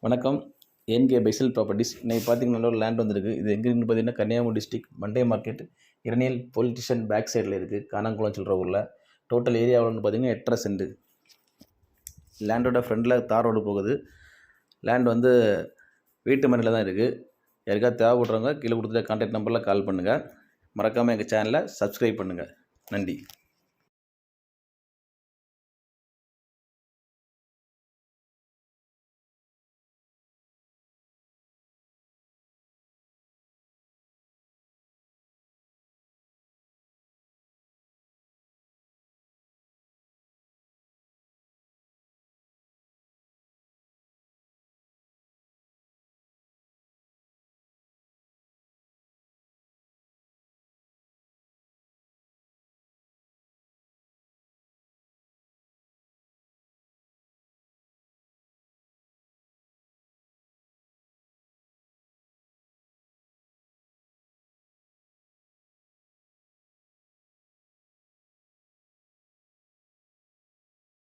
வணக்கம். N K Faisal properties. இன்னைக்கு பார்த்தீங்கன்னா ஒரு லேண்ட் வந்திருக்கு. இது எங்கே இருக்குன்னு பார்த்தீங்கன்னா Kanyakumari district Monday market Eraniel police station back சைடில் இருக்குது. கானாங்குளம் சொல்கிற ஊரில். டோட்டல் ஏரியா எவ்வளோன்னு பார்த்தீங்கன்னா 8.5 சென்ட். லேண்டோட ஃப்ரண்டில் தார் ரோடு போகுது. லேண்ட் வந்து வீட்டு மனையில் தான் இருக்குது. யாருக்காவது தேவைப்படுறவங்க கீழே கொடுத்துட்டு கான்டாக்ட் நம்பரில் கால் பண்ணுங்கள். மறக்காமல் எங்கள் சேனலை சப்ஸ்கிரைப் பண்ணுங்கள். நன்றி.